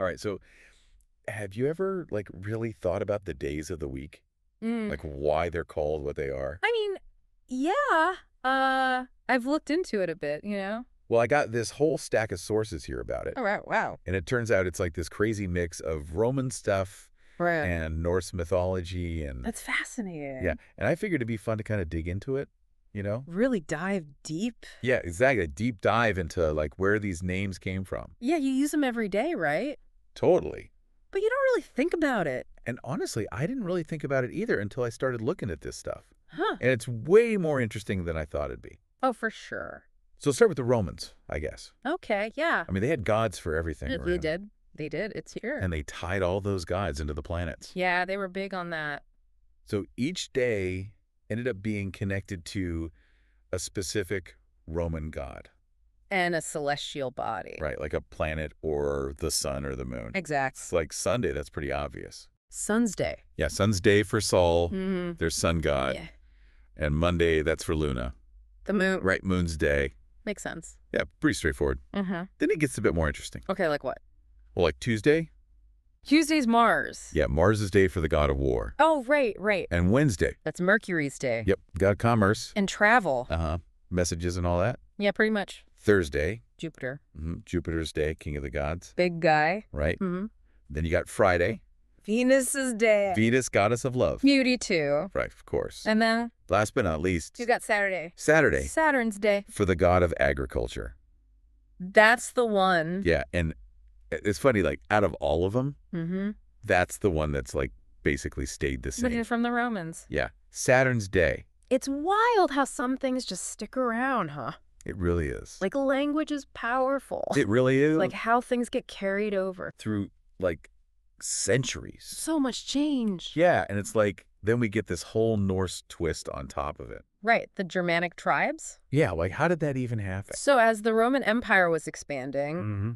All right, so have you ever, like, really thought about the days of the week? Mm. Like, why they're called what they are? I mean, yeah. I've looked into it a bit, you know? Well, I got this whole stack of sources here about it. Oh, right. Wow. And it turns out it's like this crazy mix of Roman stuff Right. and Norse mythology and That's fascinating. yeah. And I figured it'd be fun to kind of dig into it, you know? Really dive deep. Yeah, exactly. A deep dive into like where these names came from. Yeah, you use them every day, right? Totally. But you don't really think about it. And honestly, I didn't really think about it either until I started looking at this stuff. Huh. And it's way more interesting than I thought it'd be. Oh, for sure. So let's start with the Romans, I guess. Okay, yeah. I mean, they had gods for everything. They around. did. They did. It's here. And they tied all those gods into the planets. Yeah, they were big on that. So each day ended up being connected to a specific Roman god. And a celestial body. Right, like a planet or the sun or the moon. Exactly. It's like Sunday, that's pretty obvious. Sun's day. Yeah, sun's day for Sol. Mm-hmm. There's sun god. Yeah. And Monday, that's for Luna. The moon. Right, moon's day. Makes sense. Yeah, pretty straightforward. Mm-hmm. Then it gets a bit more interesting. Okay, like what? Well, like Tuesday? Tuesday's Mars. Yeah, Mars's day for the god of war. Oh, right, right. And Wednesday? That's Mercury's day. Yep, god of commerce. And travel. Uh-huh. Messages and all that. Yeah, pretty much. Thursday? Jupiter. Jupiter's day, king of the gods. Big guy. Right? Mm-hmm. Then you got Friday. Venus's day. Venus, goddess of love. Beauty, too. Right, of course. And then Last but not least, you got Saturday. Saturday Saturn's day. for the god of agriculture. That's the one. Yeah, and it's funny, like, out of all of them, Mm-hmm. that's the one that's, like, basically stayed the But same. it's from the Romans. Yeah, Saturn's day. It's wild how some things just stick around, huh? It really is. Like language is powerful. It really is. Like how things get carried over. Through, like, centuries. So much change. Yeah, and it's like, then we get this whole Norse twist on top of it. Right, the Germanic tribes. Yeah, like, how did that even happen? So as the Roman Empire was expanding, Mm-hmm.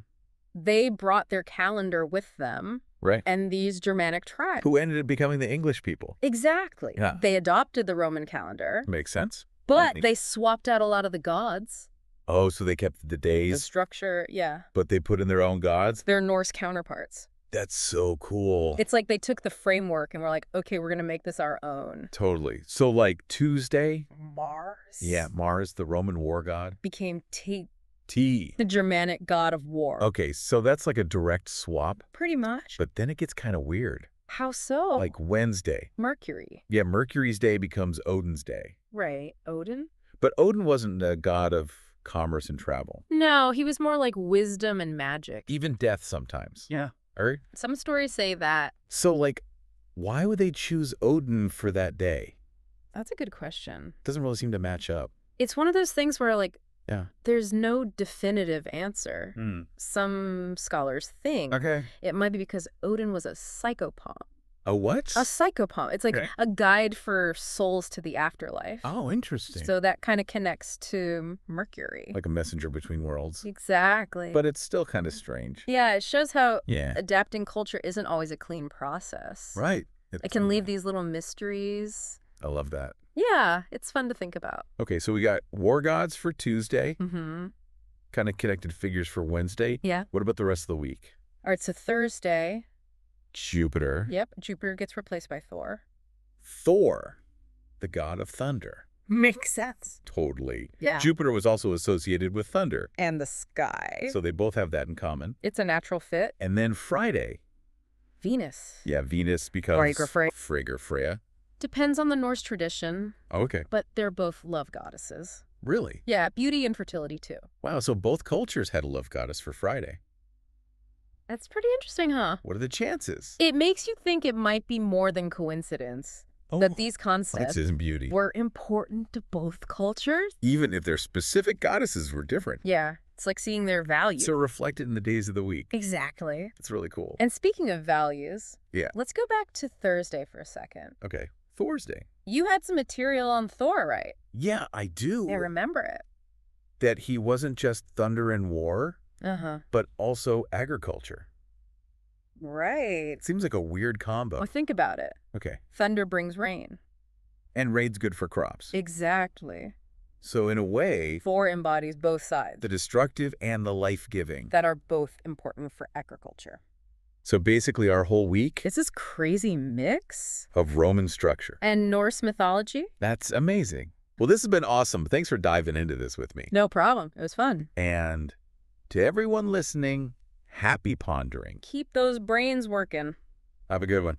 they brought their calendar with them Right. and these Germanic tribes. Who ended up becoming the English people. Exactly. Yeah. They adopted the Roman calendar, Makes sense. but they swapped out a lot of the gods. Oh, so they kept the The days, structure, yeah. but they put in their own gods? Their Norse counterparts. That's so cool. It's like they took the framework and were like, okay, we're going to make this our own. Totally. So, like, Tuesday, Mars. yeah, Mars, the Roman war god. Became T. the Germanic god of war. Okay, so that's like a direct swap, Pretty much. but then it gets kind of weird. How so? Like Wednesday. Mercury. Yeah, Mercury's day becomes Odin's day. Right. Odin? But Odin wasn't a god of commerce and travel. No, he was more like wisdom and magic. Even death sometimes. Yeah. Or, Some stories say that. so, like, why would they choose Odin for that day? That's a good question. Doesn't really seem to match up. It's one of those things where, like, Yeah. there's no definitive answer. Some scholars think Okay. it might be because Odin was a psychopomp. A what? A psychopomp. It's like Okay. a guide for souls to the afterlife. Oh, interesting. So that kind of connects to Mercury. Like a messenger between worlds. Exactly. But it's still kind of strange. yeah, it shows how Yeah. adapting culture isn't always a clean process. Right. It can leave these little mysteries. I love that. Yeah, it's fun to think about. Okay, so we got war gods for Tuesday, Mm-hmm. kind of connected figures for Wednesday. Yeah. What about the rest of the week? All right, so Thursday. Jupiter. Yep, Jupiter gets replaced by Thor. Thor, the god of thunder. Makes sense. Totally. Yeah. Jupiter was also associated with thunder. And the sky. So they both have that in common. It's a natural fit. And then Friday, Venus. yeah, Venus becomes Frigg or Freya. Depends on the Norse tradition, Okay. but they're both love goddesses. Really? Yeah, beauty and fertility too. Wow, so both cultures had a love goddess for Friday. That's pretty interesting, huh? What are the chances? It makes you think it might be more than coincidence that these concepts isn't beauty. were important to both cultures. Even if their specific goddesses were different. Yeah, it's like seeing their values. So reflected in the days of the week. Exactly. It's really cool. And speaking of values, Yeah. let's go back to Thursday for a second. Okay. Thursday. You had some material on Thor, right? Yeah, I do. I remember it. That he wasn't just thunder and war, Uh-huh. but also agriculture. Right. Seems like a weird combo. Well, think about it. Okay. Thunder brings rain. And rain's good for crops. Exactly. So in a way, Thor embodies both sides the destructive and the life-giving. that are both important for agriculture. So basically our whole week It's this crazy mix. of Roman structure. And Norse mythology? That's amazing. Well, this has been awesome. Thanks for diving into this with me. No problem. It was fun. And to everyone listening, happy pondering. Keep those brains working. Have a good one.